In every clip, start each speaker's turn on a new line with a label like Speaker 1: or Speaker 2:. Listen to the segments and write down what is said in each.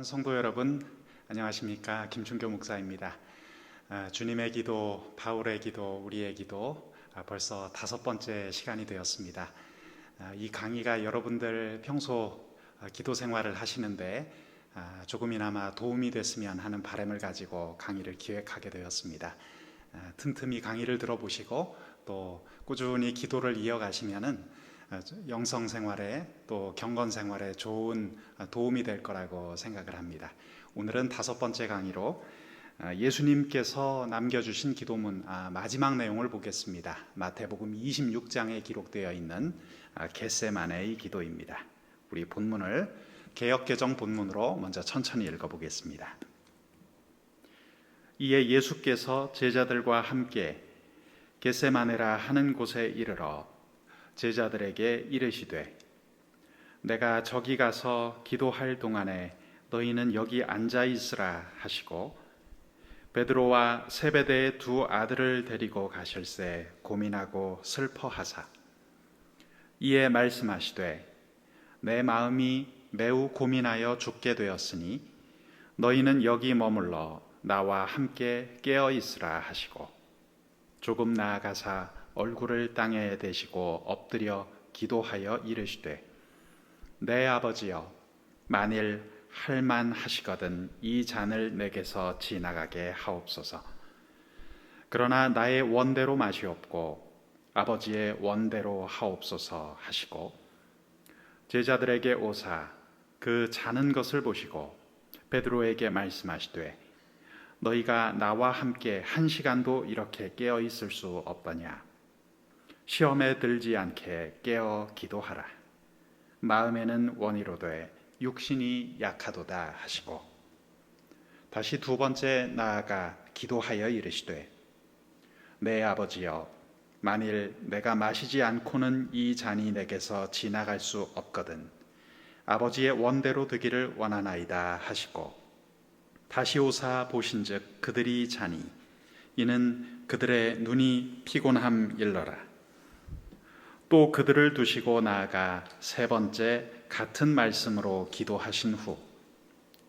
Speaker 1: 성도 여러분, 안녕하십니까? 김춘교 목사입니다. 주님의 기도, 바울의 기도, 우리의 기도, 벌써 5번째 시간이 되었습니다. 이 강의가 여러분들 평소 기도 생활을 하시는데 조금이나마 도움이 됐으면 하는 바람을 가지고 강의를 기획하게 되었습니다. 틈틈이 강의를 들어보시고 또 꾸준히 기도를 이어가시면은 영성 생활에 또 경건 생활에 좋은 도움이 될 거라고 생각을 합니다. 오늘은 5번째 강의로 예수님께서 남겨주신 기도문 마지막 내용을 보겠습니다. 마태복음 26장에 기록되어 있는 겟세마네의 기도입니다. 우리 본문을 개역개정 본문으로 먼저 천천히 읽어보겠습니다. 이에 예수께서 제자들과 함께 겟세마네라 하는 곳에 이르러 제자들에게 이르시되 내가 저기 가서 기도할 동안에 너희는 여기 앉아 있으라 하시고 베드로와 세베대의 2 아들을 데리고 가실새 고민하고 슬퍼하사 이에 말씀하시되 내 마음이 매우 고민하여 죽게 되었으니 너희는 여기 머물러 나와 함께 깨어 있으라 하시고 조금 나아가사 얼굴을 땅에 대시고 엎드려 기도하여 이르시되 내 아버지여 만일 할만하시거든 이 잔을 내게서 지나가게 하옵소서. 그러나 나의 원대로 마시옵고 아버지의 원대로 하옵소서 하시고 제자들에게 오사 그 자는 것을 보시고 베드로에게 말씀하시되 너희가 나와 함께 1시간도 이렇게 깨어 있을 수 없더냐. 시험에 들지 않게 깨어 기도하라. 마음에는 원이로되 육신이 약하도다 하시고 다시 2번째 나아가 기도하여 이르시되 내 아버지여 만일 내가 마시지 않고는 이 잔이 내게서 지나갈 수 없거든 아버지의 원대로 되기를 원하나이다 하시고 다시 오사 보신즉 그들이 자니 이는 그들의 눈이 피곤함 일러라. 또 그들을 두시고 나아가 3번째 같은 말씀으로 기도하신 후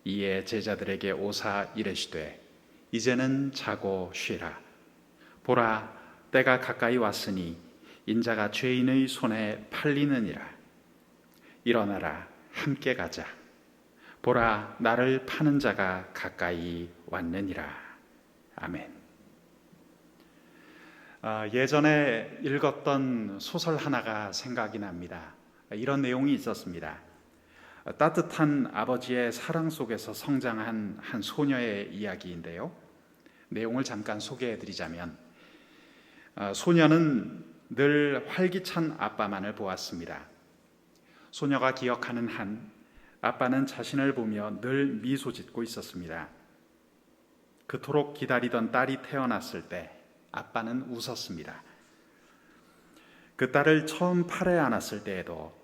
Speaker 1: 이에 제자들에게 오사 이르시되 이제는 자고 쉬라. 보라 때가 가까이 왔으니 인자가 죄인의 손에 팔리느니라. 일어나라 함께 가자. 보라 나를 파는 자가 가까이 왔느니라. 아멘. 예전에 읽었던 소설 하나가 생각이 납니다. 이런 내용이 있었습니다. 따뜻한 아버지의 사랑 속에서 성장한 한 소녀의 이야기인데요. 내용을 잠깐 소개해드리자면 소녀는 늘 활기찬 아빠만을 보았습니다. 소녀가 기억하는 한 아빠는 자신을 보며 늘 미소 짓고 있었습니다. 그토록 기다리던 딸이 태어났을 때 아빠는 웃었습니다. 그 딸을 처음 팔에 안았을 때에도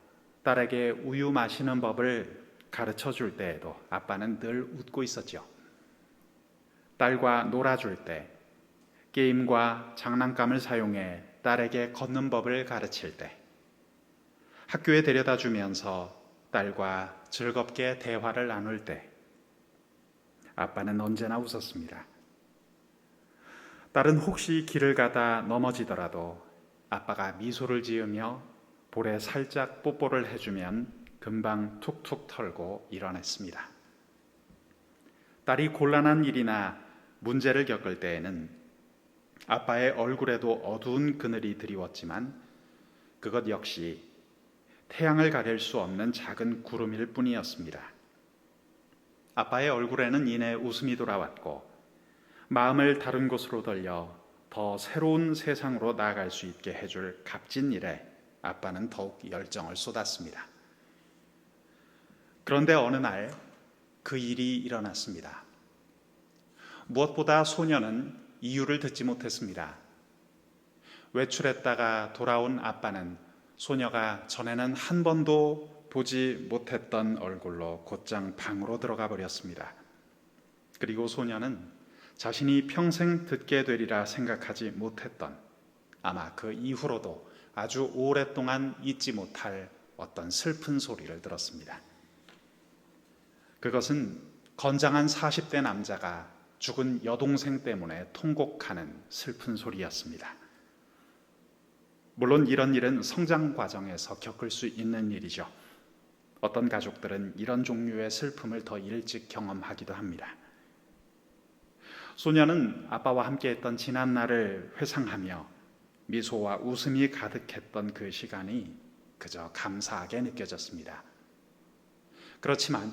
Speaker 1: 딸에게 우유 마시는 법을 가르쳐 줄 때에도 아빠는 늘 웃고 있었죠. 딸과 놀아줄 때 게임과 장난감을 사용해 딸에게 걷는 법을 가르칠 때 학교에 데려다 주면서 딸과 즐겁게 대화를 나눌 때 아빠는 언제나 웃었습니다. 딸은 혹시 길을 가다 넘어지더라도 아빠가 미소를 지으며 볼에 살짝 뽀뽀를 해주면 금방 툭툭 털고 일어났습니다. 딸이 곤란한 일이나 문제를 겪을 때에는 아빠의 얼굴에도 어두운 그늘이 드리웠지만 그것 역시 태양을 가릴 수 없는 작은 구름일 뿐이었습니다. 아빠의 얼굴에는 이내 웃음이 돌아왔고 마음을 다른 곳으로 돌려 더 새로운 세상으로 나아갈 수 있게 해줄 값진 일에 아빠는 더욱 열정을 쏟았습니다. 그런데 어느 날 그 일이 일어났습니다. 무엇보다 소녀는 이유를 듣지 못했습니다. 외출했다가 돌아온 아빠는 소녀가 전에는 한 번도 보지 못했던 얼굴로 곧장 방으로 들어가 버렸습니다. 그리고 소녀는 자신이 평생 듣게 되리라 생각하지 못했던 아마 그 이후로도 아주 오랫동안 잊지 못할 어떤 슬픈 소리를 들었습니다. 그것은 건장한 40대 남자가 죽은 여동생 때문에 통곡하는 슬픈 소리였습니다. 물론 이런 일은 성장 과정에서 겪을 수 있는 일이죠. 어떤 가족들은 이런 종류의 슬픔을 더 일찍 경험하기도 합니다. 소녀는 아빠와 함께했던 지난 날을 회상하며 미소와 웃음이 가득했던 그 시간이 그저 감사하게 느껴졌습니다. 그렇지만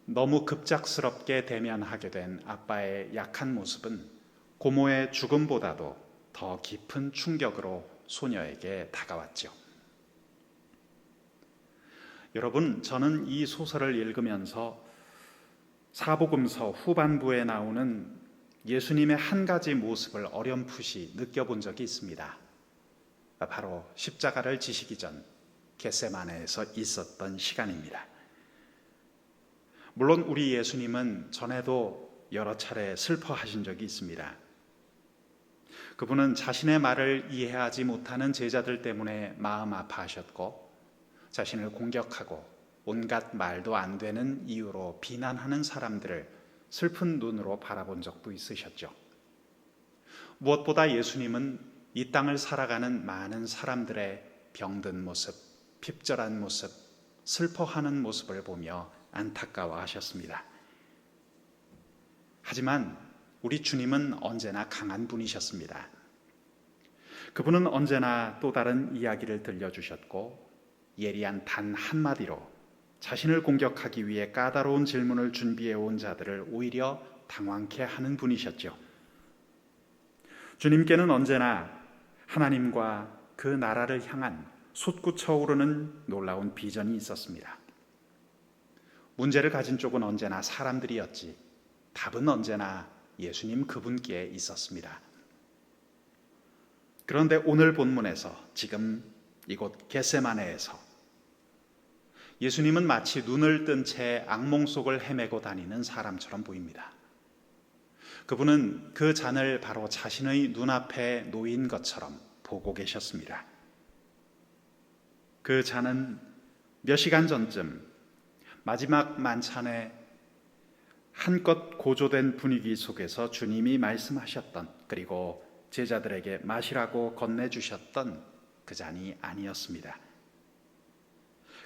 Speaker 1: 너무 급작스럽게 대면하게 된 아빠의 약한 모습은 고모의 죽음보다도 더 깊은 충격으로 소녀에게 다가왔죠. 여러분, 저는 이 소설을 읽으면서 사복음서 후반부에 나오는 예수님의 한 가지 모습을 어렴풋이 느껴본 적이 있습니다. 바로 십자가를 지시기 전 겟세마네에서 있었던 시간입니다. 물론 우리 예수님은 전에도 여러 차례 슬퍼하신 적이 있습니다. 그분은 자신의 말을 이해하지 못하는 제자들 때문에 마음 아파하셨고, 자신을 공격하고 온갖 말도 안 되는 이유로 비난하는 사람들을 슬픈 눈으로 바라본 적도 있으셨죠. 무엇보다 예수님은 이 땅을 살아가는 많은 사람들의 병든 모습, 핍절한 모습, 슬퍼하는 모습을 보며 안타까워하셨습니다. 하지만 우리 주님은 언제나 강한 분이셨습니다. 그분은 언제나 또 다른 이야기를 들려주셨고, 예리한 단 한마디로 자신을 공격하기 위해 까다로운 질문을 준비해온 자들을 오히려 당황케 하는 분이셨죠. 주님께는 언제나 하나님과 그 나라를 향한 솟구쳐 오르는 놀라운 비전이 있었습니다. 문제를 가진 쪽은 언제나 사람들이었지, 답은 언제나 예수님 그분께 있었습니다. 그런데 오늘 본문에서 지금 이곳 겟세마네에서 예수님은 마치 눈을 뜬 채 악몽 속을 헤매고 다니는 사람처럼 보입니다. 그분은 그 잔을 바로 자신의 눈앞에 놓인 것처럼 보고 계셨습니다. 그 잔은 몇 시간 전쯤 마지막 만찬에 한껏 고조된 분위기 속에서 주님이 말씀하셨던, 그리고 제자들에게 마시라고 건네주셨던 그 잔이 아니었습니다.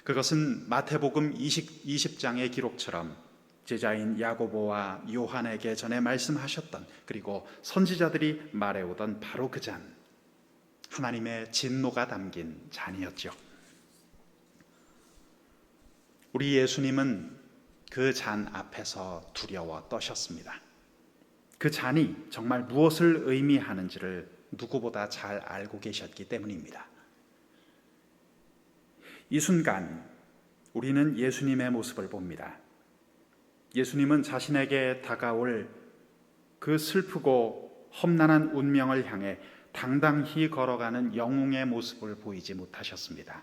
Speaker 1: 그것은 마태복음 20장의 기록처럼 제자인 야고보와 요한에게 전에 말씀하셨던, 그리고 선지자들이 말해오던 바로 그 잔, 하나님의 진노가 담긴 잔이었죠. 우리 예수님은 그 잔 앞에서 두려워 떠셨습니다. 그 잔이 정말 무엇을 의미하는지를 누구보다 잘 알고 계셨기 때문입니다. 이 순간 우리는 예수님의 모습을 봅니다. 예수님은 자신에게 다가올 그 슬프고 험난한 운명을 향해 당당히 걸어가는 영웅의 모습을 보이지 못하셨습니다.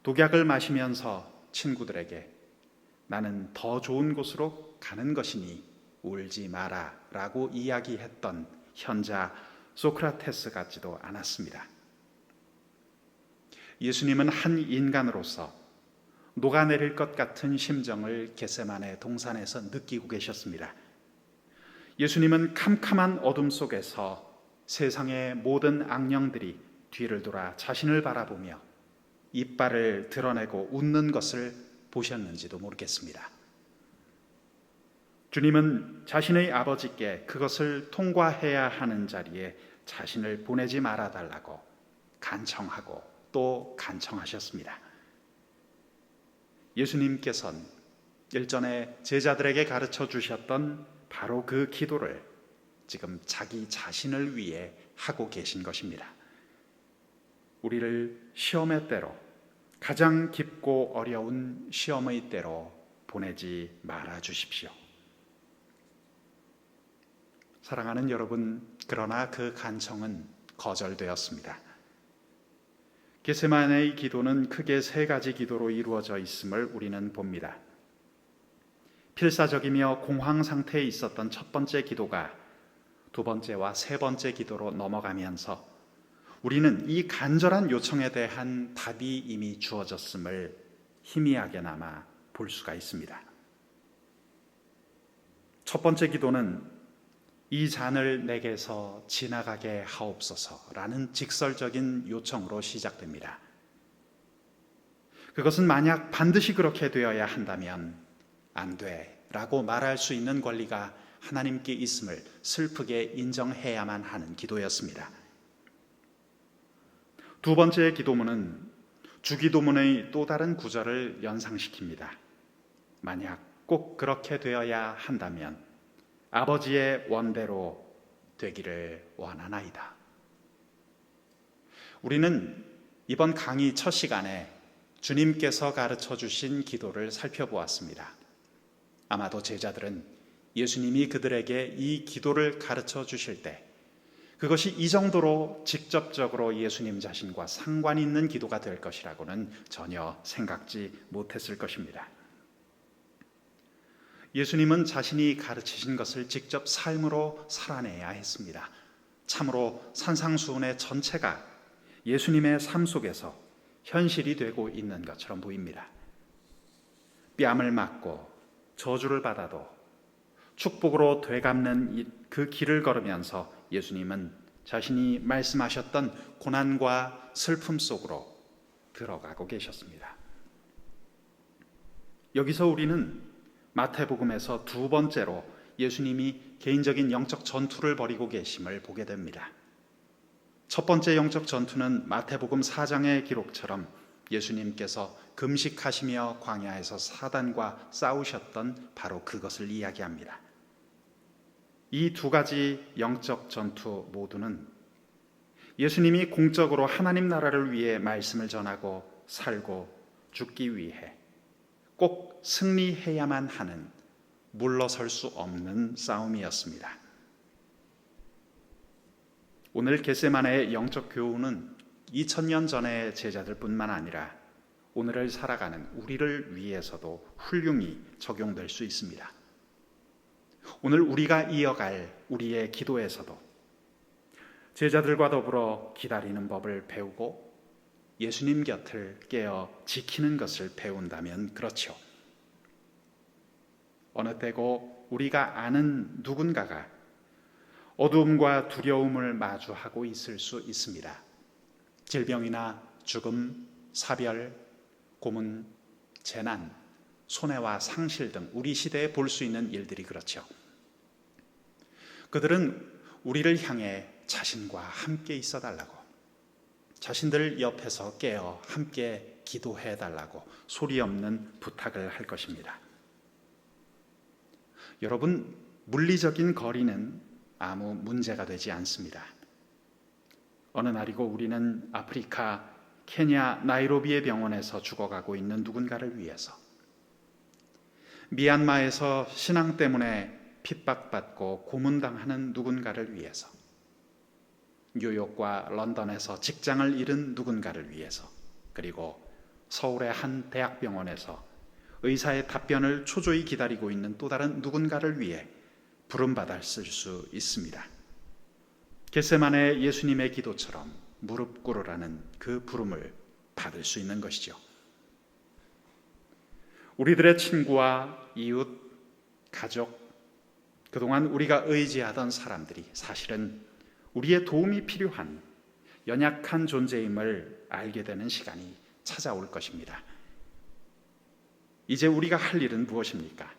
Speaker 1: 독약을 마시면서 친구들에게 나는 더 좋은 곳으로 가는 것이니 울지 마라 라고 이야기했던 현자 소크라테스 같지도 않았습니다. 예수님은 한 인간으로서 녹아내릴 것 같은 심정을 겟세마네 동산에서 느끼고 계셨습니다. 예수님은 캄캄한 어둠 속에서 세상의 모든 악령들이 뒤를 돌아 자신을 바라보며 이빨을 드러내고 웃는 것을 보셨는지도 모르겠습니다. 주님은 자신의 아버지께 그것을 통과해야 하는 자리에 자신을 보내지 말아달라고 간청하고 또 간청하셨습니다. 예수님께서는 일전에 제자들에게 가르쳐 주셨던 바로 그 기도를 지금 자기 자신을 위해 하고 계신 것입니다. 우리를 시험의 때로, 가장 깊고 어려운 시험의 때로 보내지 말아 주십시오. 사랑하는 여러분, 그러나 그 간청은 거절되었습니다. 겟세마네의 기도는 크게 세 가지 기도로 이루어져 있음을 우리는 봅니다. 필사적이며 공황 상태에 있었던 첫 번째 기도가 두 번째와 세 번째 기도로 넘어가면서 우리는 이 간절한 요청에 대한 답이 이미 주어졌음을 희미하게나마 볼 수가 있습니다. 첫 번째 기도는 이 잔을 내게서 지나가게 하옵소서라는 직설적인 요청으로 시작됩니다. 그것은 만약 반드시 그렇게 되어야 한다면 안 돼 라고 말할 수 있는 권리가 하나님께 있음을 슬프게 인정해야만 하는 기도였습니다. 두 번째 기도문은 주기도문의 또 다른 구절을 연상시킵니다. 만약 꼭 그렇게 되어야 한다면 아버지의 원대로 되기를 원하나이다. 우리는 이번 강의 첫 시간에 주님께서 가르쳐 주신 기도를 살펴보았습니다. 아마도 제자들은 예수님이 그들에게 이 기도를 가르쳐 주실 때 그것이 이 정도로 직접적으로 예수님 자신과 상관이 있는 기도가 될 것이라고는 전혀 생각지 못했을 것입니다. 예수님은 자신이 가르치신 것을 직접 삶으로 살아내야 했습니다. 참으로 산상수훈의 전체가 예수님의 삶 속에서 현실이 되고 있는 것처럼 보입니다. 뺨을 맞고 저주를 받아도 축복으로 되갚는 그 길을 걸으면서 예수님은 자신이 말씀하셨던 고난과 슬픔 속으로 들어가고 계셨습니다. 여기서 우리는 마태복음에서 두 번째로 예수님이 개인적인 영적 전투를 벌이고 계심을 보게 됩니다. 첫 번째 영적 전투는 마태복음 4장의 기록처럼 예수님께서 금식하시며 광야에서 사단과 싸우셨던 바로 그것을 이야기합니다. 이 두 가지 영적 전투 모두는 예수님이 공적으로 하나님 나라를 위해 말씀을 전하고 살고 죽기 위해 꼭 승리해야만 하는 물러설 수 없는 싸움이었습니다. 오늘 겟세마네의 영적 교훈은 2000년 전의 제자들뿐만 아니라 오늘을 살아가는 우리를 위해서도 훌륭히 적용될 수 있습니다. 오늘 우리가 이어갈 우리의 기도에서도 제자들과 더불어 기다리는 법을 배우고 예수님 곁을 깨어 지키는 것을 배운다면 그렇죠. 어느 때고 우리가 아는 누군가가 어두움과 두려움을 마주하고 있을 수 있습니다. 질병이나 죽음, 사별, 고문, 재난, 손해와 상실 등 우리 시대에 볼 수 있는 일들이 그렇죠. 그들은 우리를 향해 자신과 함께 있어 달라고, 자신들 옆에서 깨어 함께 기도해 달라고 소리 없는 부탁을 할 것입니다. 여러분, 물리적인 거리는 아무 문제가 되지 않습니다. 어느 날이고 우리는 아프리카 케냐 나이로비의 병원에서 죽어가고 있는 누군가를 위해서, 미얀마에서 신앙 때문에 핍박받고 고문당하는 누군가를 위해서, 뉴욕과 런던에서 직장을 잃은 누군가를 위해서, 그리고 서울의 한 대학병원에서 의사의 답변을 초조히 기다리고 있는 또 다른 누군가를 위해 부름받았을 수 있습니다. 겟세마네 예수님의 기도처럼 무릎 꿇으라는 그 부름을 받을 수 있는 것이죠. 우리들의 친구와 이웃, 가족, 그동안 우리가 의지하던 사람들이 사실은 우리의 도움이 필요한 연약한 존재임을 알게 되는 시간이 찾아올 것입니다. 이제 우리가 할 일은 무엇입니까?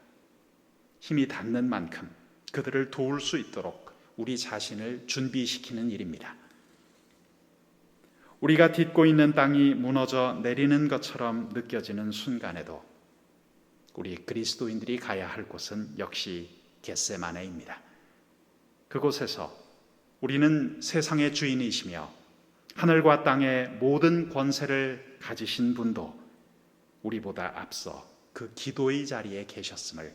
Speaker 1: 힘이 닿는 만큼 그들을 도울 수 있도록 우리 자신을 준비시키는 일입니다. 우리가 딛고 있는 땅이 무너져 내리는 것처럼 느껴지는 순간에도 우리 그리스도인들이 가야 할 곳은 역시 겟세마네입니다. 그곳에서 우리는 세상의 주인이시며 하늘과 땅의 모든 권세를 가지신 분도 우리보다 앞서 그 기도의 자리에 계셨음을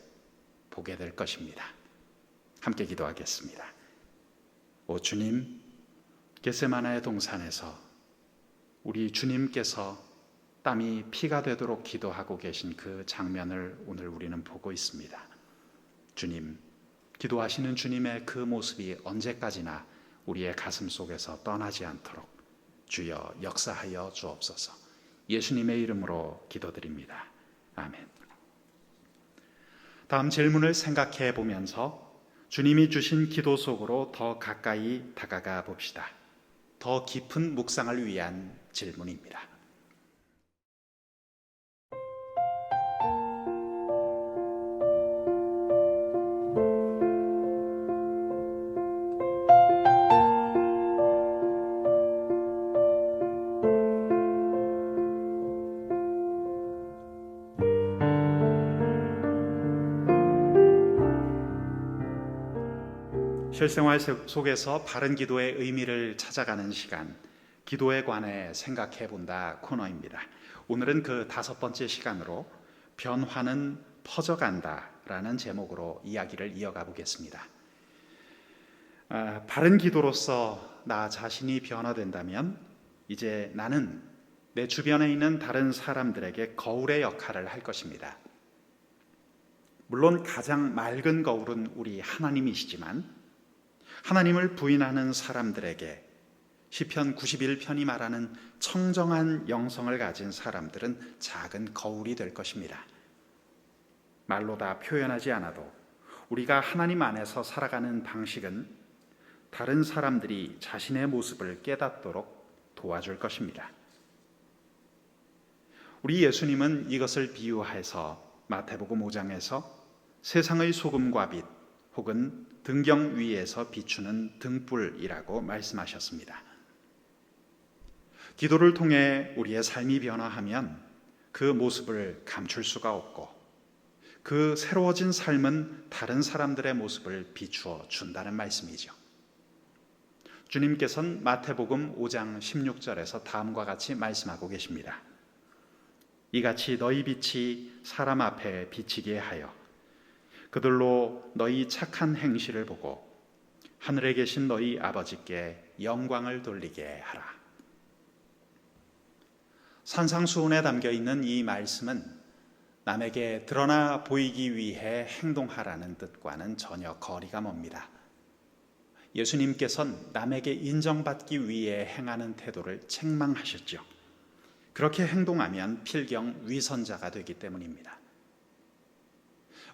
Speaker 1: 보게 될 것입니다. 함께 기도하겠습니다. 오 주님, 겟세마네 동산에서 우리 주님께서 땀이 피가 되도록 기도하고 계신 그 장면을 오늘 우리는 보고 있습니다. 주님, 기도하시는 주님의 그 모습이 언제까지나 우리의 가슴 속에서 떠나지 않도록 주여 역사하여 주옵소서. 예수님의 이름으로 기도드립니다. 아멘. 다음 질문을 생각해 보면서 주님이 주신 기도 속으로 더 가까이 다가가 봅시다. 더 깊은 묵상을 위한 질문입니다. 실생활 속에서 바른 기도의 의미를 찾아가는 시간, 기도에 관해 생각해 본다 코너입니다. 오늘은 그 5번째 시간으로 변화는 퍼져간다 라는 제목으로 이야기를 이어가 보겠습니다. 바른 기도로서 나 자신이 변화된다면 이제 나는 내 주변에 있는 다른 사람들에게 거울의 역할을 할 것입니다. 물론 가장 맑은 거울은 우리 하나님이시지만 하나님을 부인하는 사람들에게 시편 91편이 말하는 청정한 영성을 가진 사람들은 작은 거울이 될 것입니다. 말로 다 표현하지 않아도 우리가 하나님 안에서 살아가는 방식은 다른 사람들이 자신의 모습을 깨닫도록 도와줄 것입니다. 우리 예수님은 이것을 비유해서 마태복음 5장에서 세상의 소금과 빛 혹은 등경 위에서 비추는 등불이라고 말씀하셨습니다. 기도를 통해 우리의 삶이 변화하면 그 모습을 감출 수가 없고 그 새로워진 삶은 다른 사람들의 모습을 비추어 준다는 말씀이죠. 주님께서는 마태복음 5장 16절에서 다음과 같이 말씀하고 계십니다. 이같이 너희 빛이 사람 앞에 비치게 하여 그들로 너희 착한 행실을 보고 하늘에 계신 너희 아버지께 영광을 돌리게 하라. 산상수훈에 담겨있는 이 말씀은 남에게 드러나 보이기 위해 행동하라는 뜻과는 전혀 거리가 멉니다. 예수님께서는 남에게 인정받기 위해 행하는 태도를 책망하셨죠. 그렇게 행동하면 필경 위선자가 되기 때문입니다.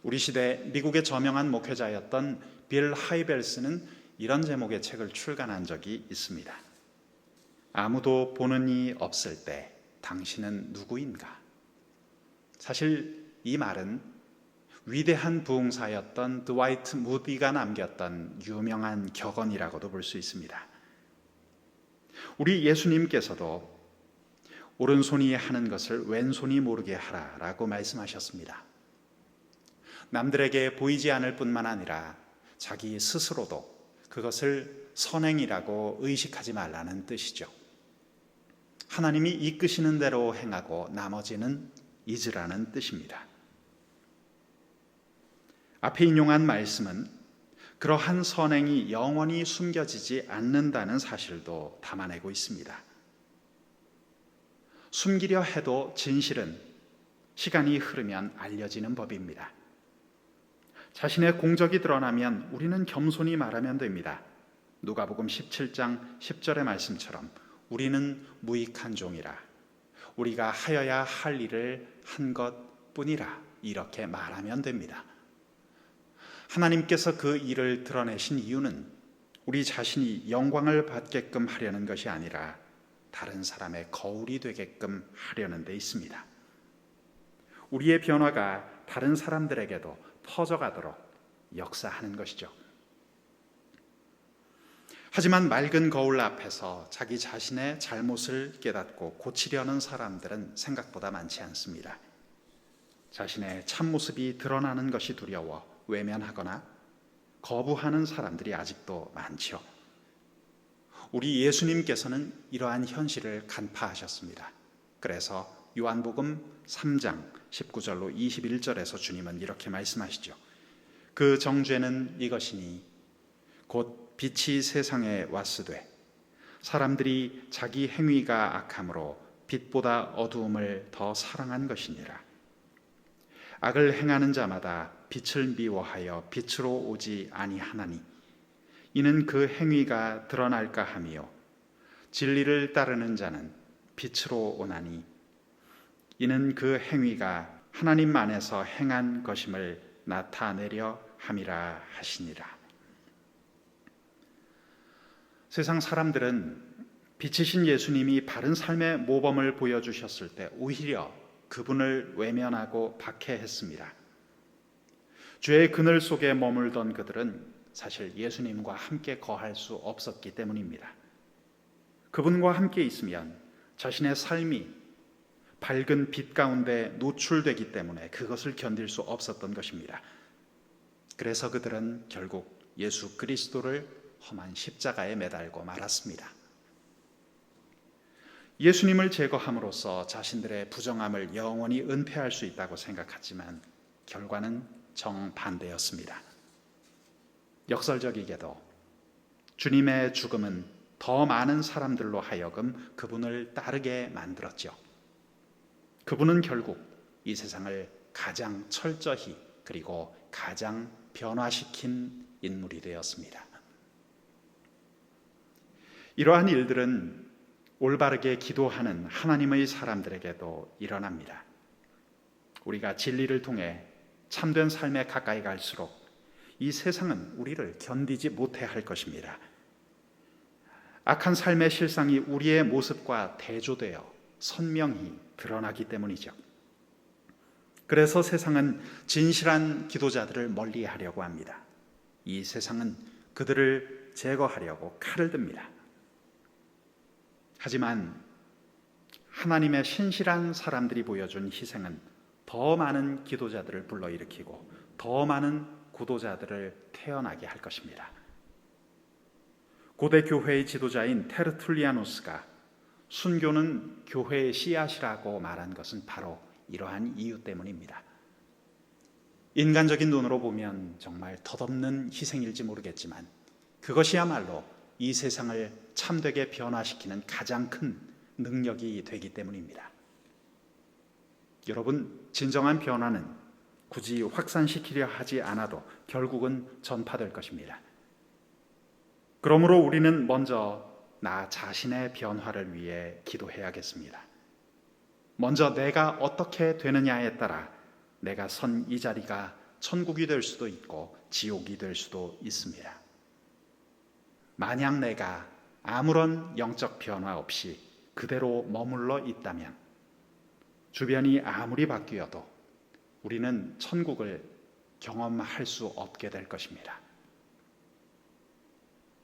Speaker 1: 우리 시대 미국의 저명한 목회자였던 빌 하이벨스는 이런 제목의 책을 출간한 적이 있습니다. 아무도 보는 이 없을 때 당신은 누구인가? 사실 이 말은 위대한 부흥사였던 드와이트 무디가 남겼던 유명한 격언이라고도 볼 수 있습니다. 우리 예수님께서도 오른손이 하는 것을 왼손이 모르게 하라라고 말씀하셨습니다. 남들에게 보이지 않을 뿐만 아니라 자기 스스로도 그것을 선행이라고 의식하지 말라는 뜻이죠. 하나님이 이끄시는 대로 행하고 나머지는 잊으라는 뜻입니다. 앞에 인용한 말씀은 그러한 선행이 영원히 숨겨지지 않는다는 사실도 담아내고 있습니다. 숨기려 해도 진실은 시간이 흐르면 알려지는 법입니다. 자신의 공적이 드러나면 우리는 겸손히 말하면 됩니다. 누가복음 17장 10절의 말씀처럼 우리는 무익한 종이라 우리가 하여야 할 일을 한 것뿐이라 이렇게 말하면 됩니다. 하나님께서 그 일을 드러내신 이유는 우리 자신이 영광을 받게끔 하려는 것이 아니라 다른 사람의 거울이 되게끔 하려는 데 있습니다. 우리의 변화가 다른 사람들에게도 퍼져가도록 역사하는 것이죠. 하지만 맑은 거울 앞에서 자기 자신의 잘못을 깨닫고 고치려는 사람들은 생각보다 많지 않습니다. 자신의 참모습이 드러나는 것이 두려워 외면하거나 거부하는 사람들이 아직도 많죠. 우리 예수님께서는 이러한 현실을 간파하셨습니다. 그래서 요한복음 3장 19절로 21절에서 주님은 이렇게 말씀하시죠. 그 정죄는 이것이니 곧 빛이 세상에 왔으되 사람들이 자기 행위가 악함으로 빛보다 어두움을 더 사랑한 것이니라. 악을 행하는 자마다 빛을 미워하여 빛으로 오지 아니하나니 이는 그 행위가 드러날까 하며 진리를 따르는 자는 빛으로 오나니 이는 그 행위가 하나님 안에서 행한 것임을 나타내려 함이라 하시니라. 세상 사람들은 빛이신 예수님이 바른 삶의 모범을 보여주셨을 때 오히려 그분을 외면하고 박해했습니다. 죄의 그늘 속에 머물던 그들은 사실 예수님과 함께 거할 수 없었기 때문입니다. 그분과 함께 있으면 자신의 삶이 밝은 빛 가운데 노출되기 때문에 그것을 견딜 수 없었던 것입니다. 그래서 그들은 결국 예수 그리스도를 험한 십자가에 매달고 말았습니다. 예수님을 제거함으로써 자신들의 부정함을 영원히 은폐할 수 있다고 생각하지만 결과는 정반대였습니다. 역설적이게도 주님의 죽음은 더 많은 사람들로 하여금 그분을 따르게 만들었죠. 그분은 결국 이 세상을 가장 철저히 그리고 가장 변화시킨 인물이 되었습니다. 이러한 일들은 올바르게 기도하는 하나님의 사람들에게도 일어납니다. 우리가 진리를 통해 참된 삶에 가까이 갈수록 이 세상은 우리를 견디지 못해 할 것입니다. 악한 삶의 실상이 우리의 모습과 대조되어 선명히 드러나기 때문이죠. 그래서 세상은 진실한 기도자들을 멀리하려고 합니다. 이 세상은 그들을 제거하려고 칼을 듭니다. 하지만 하나님의 신실한 사람들이 보여준 희생은 더 많은 기도자들을 불러일으키고 더 많은 구도자들을 태어나게 할 것입니다. 고대 교회의 지도자인 테르툴리아누스가 순교는 교회의 씨앗이라고 말한 것은 바로 이러한 이유 때문입니다. 인간적인 눈으로 보면 정말 덧없는 희생일지 모르겠지만 그것이야말로 이 세상을 참되게 변화시키는 가장 큰 능력이 되기 때문입니다. 여러분, 진정한 변화는 굳이 확산시키려 하지 않아도 결국은 전파될 것입니다. 그러므로 우리는 먼저 나 자신의 변화를 위해 기도해야겠습니다. 먼저 내가 어떻게 되느냐에 따라 내가 선 이 자리가 천국이 될 수도 있고 지옥이 될 수도 있습니다. 만약 내가 아무런 영적 변화 없이 그대로 머물러 있다면 주변이 아무리 바뀌어도 우리는 천국을 경험할 수 없게 될 것입니다.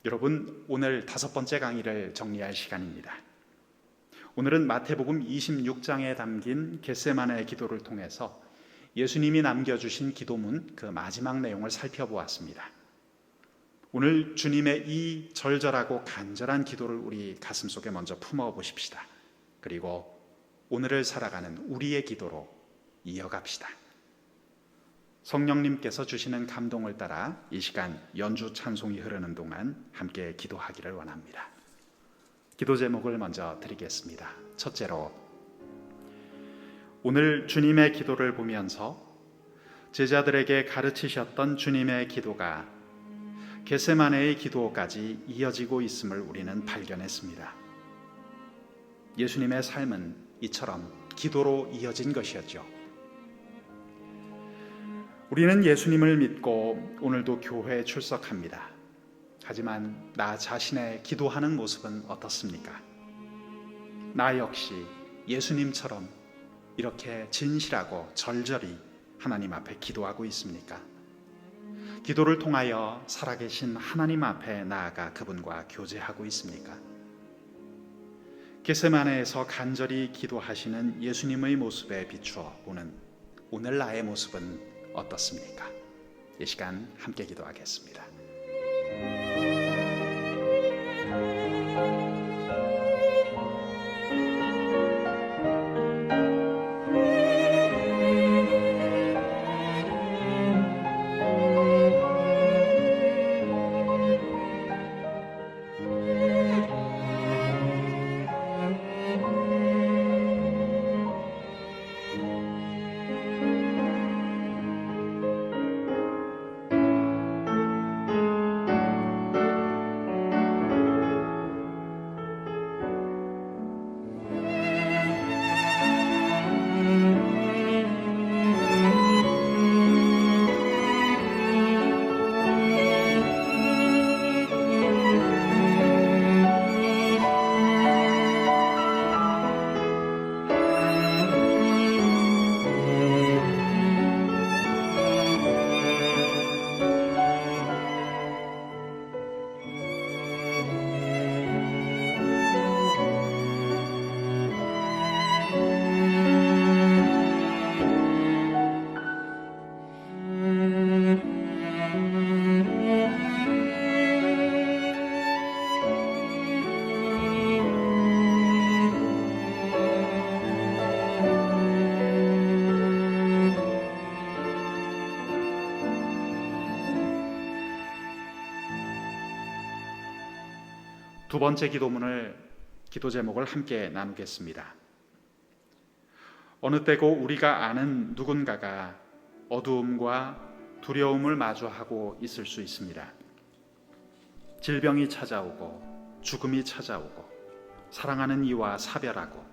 Speaker 1: 여러분, 오늘 5번째 강의를 정리할 시간입니다. 오늘은 마태복음 26장에 담긴 겟세마네 기도를 통해서 예수님이 남겨주신 기도문 그 마지막 내용을 살펴보았습니다. 오늘 주님의 이 절절하고 간절한 기도를 우리 가슴속에 먼저 품어보십시다. 그리고 오늘을 살아가는 우리의 기도로 이어갑시다. 성령님께서 주시는 감동을 따라 이 시간 연주 찬송이 흐르는 동안 함께 기도하기를 원합니다. 기도 제목을 먼저 드리겠습니다. 첫째로, 오늘 주님의 기도를 보면서 제자들에게 가르치셨던 주님의 기도가 겟세마네의 기도까지 이어지고 있음을 우리는 발견했습니다. 예수님의 삶은 이처럼 기도로 이어진 것이었죠. 우리는 예수님을 믿고 오늘도 교회에 출석합니다. 하지만 나 자신의 기도하는 모습은 어떻습니까? 나 역시 예수님처럼 이렇게 진실하고 절절히 하나님 앞에 기도하고 있습니까? 기도를 통하여 살아계신 하나님 앞에 나아가 그분과 교제하고 있습니까? 겟세마네에서 간절히 기도하시는 예수님의 모습에 비추어 보는 오늘 나의 모습은 어떻습니까? 이 시간 함께 기도하겠습니다. 두 번째 기도 제목을 함께 나누겠습니다. 어느 때고 우리가 아는 누군가가 어두움과 두려움을 마주하고 있을 수 있습니다. 질병이 찾아오고 죽음이 찾아오고 사랑하는 이와 사별하고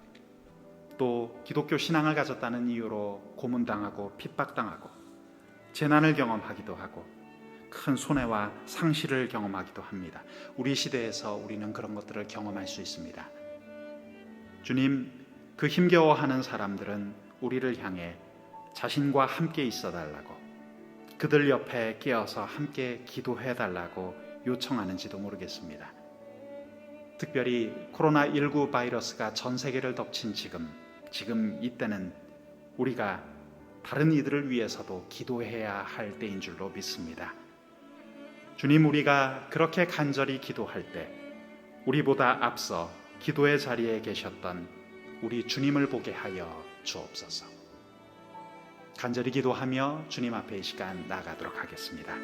Speaker 1: 또 기독교 신앙을 가졌다는 이유로 고문당하고 핍박당하고 재난을 경험하기도 하고 큰 손해와 상실을 경험하기도 합니다. 우리 시대에서 우리는 그런 것들을 경험할 수 있습니다. 주님, 그 힘겨워하는 사람들은 우리를 향해 자신과 함께 있어 달라고, 그들 옆에 끼어서 함께 기도해 달라고 요청하는지도 모르겠습니다. 특별히 코로나19 바이러스가 전 세계를 덮친 지금 이때는 우리가 다른 이들을 위해서도 기도해야 할 때인 줄로 믿습니다. 주님, 우리가 그렇게 간절히 기도할 때 우리보다 앞서 기도의 자리에 계셨던 우리 주님을 보게 하여 주옵소서. 간절히 기도하며 주님 앞에 이 시간 나아가도록 하겠습니다.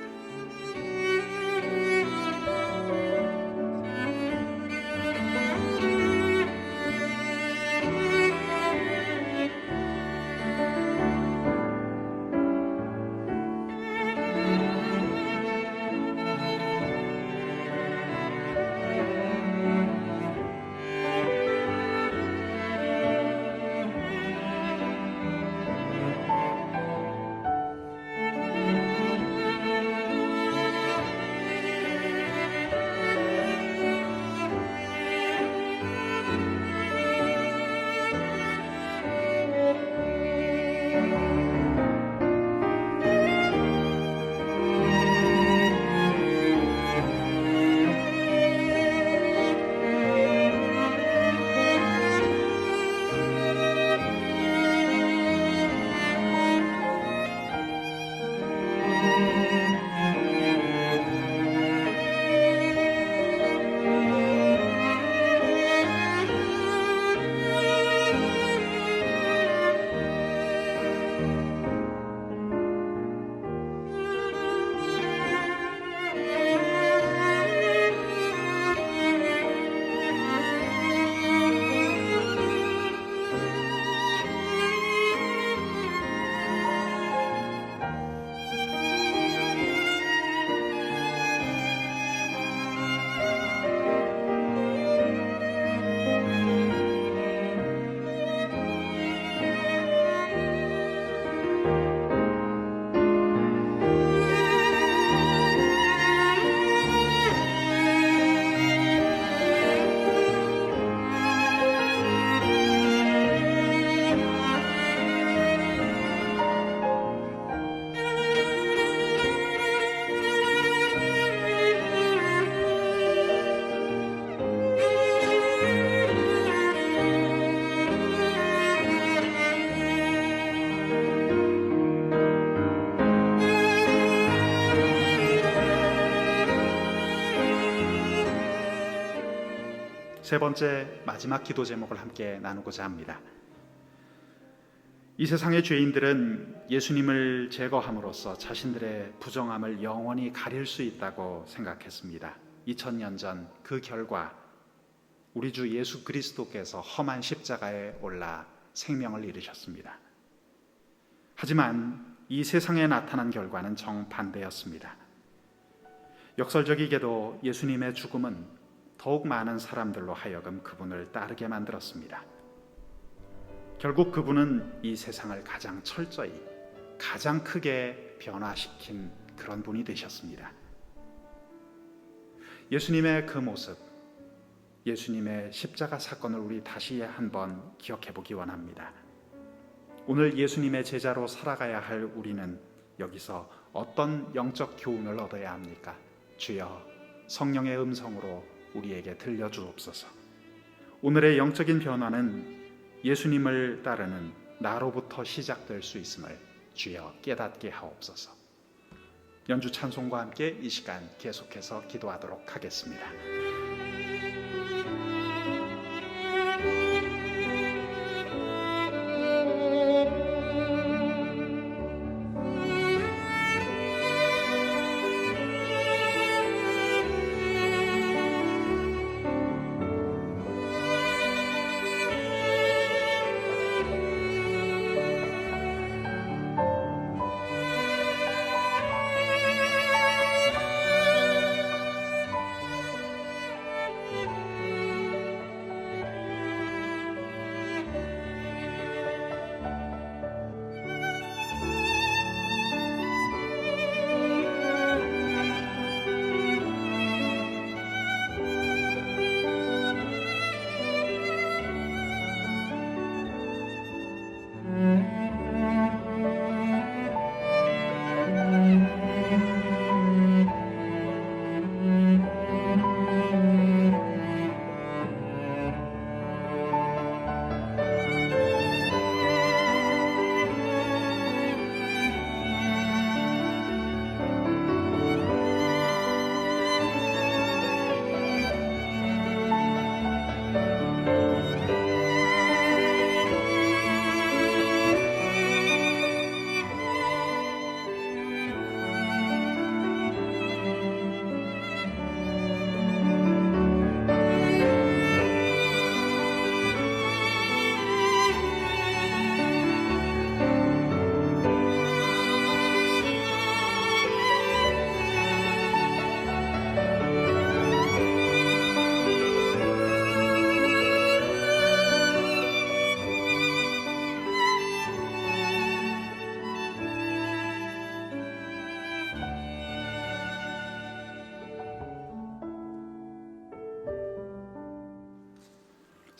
Speaker 1: 세 번째 마지막 기도 제목을 함께 나누고자 합니다. 이 세상의 죄인들은 예수님을 제거함으로써 자신들의 부정함을 영원히 가릴 수 있다고 생각했습니다. 2000년 전 그 결과 우리 주 예수 그리스도께서 험한 십자가에 올라 생명을 잃으셨습니다. 하지만 이 세상에 나타난 결과는 정반대였습니다. 역설적이게도 예수님의 죽음은 더욱 많은 사람들로 하여금 그분을 따르게 만들었습니다. 결국 그분은 이 세상을 가장 철저히, 가장 크게 변화시킨 그런 분이 되셨습니다. 예수님의 그 모습, 예수님의 십자가 사건을 우리 다시 한번 기억해 보기 원합니다. 오늘 예수님의 제자로 살아가야 할 우리는 여기서 어떤 영적 교훈을 얻어야 합니까? 주여, 성령의 음성으로 우리에게 들려주옵소서. 오늘의 영적인 변화는 예수님을 따르는 나로부터 시작될 수 있음을 주여 깨닫게 하옵소서. 연주 찬송과 함께 이 시간 계속해서 기도하도록 하겠습니다.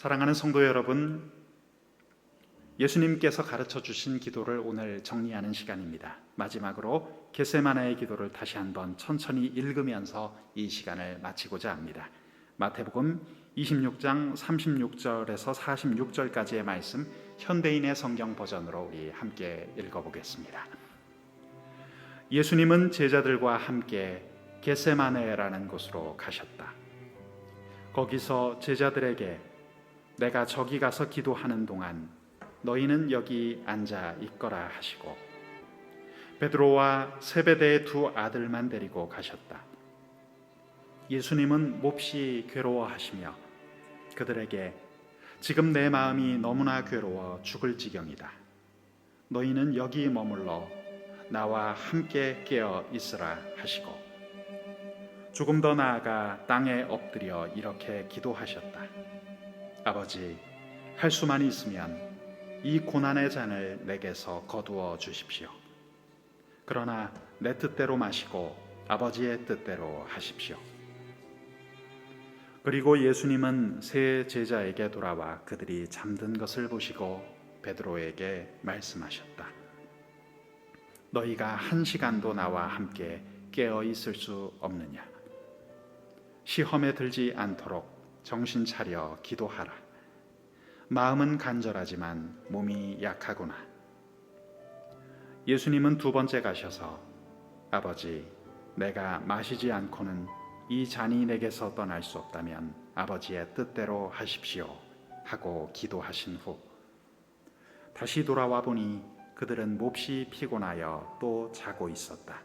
Speaker 1: 사랑하는 성도 여러분, 예수님께서 가르쳐 주신 기도를 오늘 정리하는 시간입니다. 마지막으로 겟세마네의 기도를 다시 한번 천천히 읽으면서 이 시간을 마치고자 합니다. 마태복음 26장 36절에서 46절까지의 말씀, 현대인의 성경 버전으로 우리 함께 읽어보겠습니다. 예수님은 제자들과 함께 겟세마네라는 곳으로 가셨다. 거기서 제자들에게 내가 저기 가서 기도하는 동안 너희는 여기 앉아 있거라 하시고 베드로와 세베대의 두 아들만 데리고 가셨다. 예수님은 몹시 괴로워하시며 그들에게 지금 내 마음이 너무나 괴로워 죽을 지경이다. 너희는 여기 머물러 나와 함께 깨어 있으라 하시고 조금 더 나아가 땅에 엎드려 이렇게 기도하셨다. 아버지, 할 수만 있으면 이 고난의 잔을 내게서 거두어 주십시오. 그러나 내 뜻대로 마시고 아버지의 뜻대로 하십시오. 그리고 예수님은 세 제자에게 돌아와 그들이 잠든 것을 보시고 베드로에게 말씀하셨다. 너희가 1시간도 나와 함께 깨어 있을 수 없느냐? 시험에 들지 않도록 정신 차려 기도하라. 마음은 간절하지만 몸이 약하구나. 예수님은 두 번째 가셔서 아버지, 내가 마시지 않고는 이 잔이 내게서 떠날 수 없다면 아버지의 뜻대로 하십시오 하고 기도하신 후 다시 돌아와 보니 그들은 몹시 피곤하여 또 자고 있었다.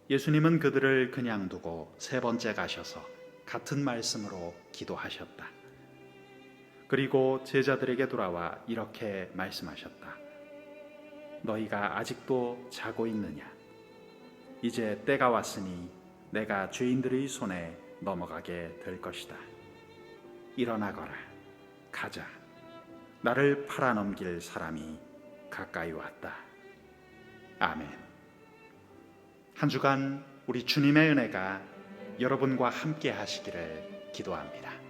Speaker 1: 예수님은 그들을 그냥 두고 세 번째 가셔서 같은 말씀으로 기도하셨다. 그리고 제자들에게 돌아와 이렇게 말씀하셨다. 너희가 아직도 자고 있느냐? 이제 때가 왔으니 내가 죄인들의 손에 넘어가게 될 것이다. 일어나거라. 가자. 나를 팔아넘길 사람이 가까이 왔다. 아멘. 한 주간 우리 주님의 은혜가 여러분과 함께 하시기를 기도합니다.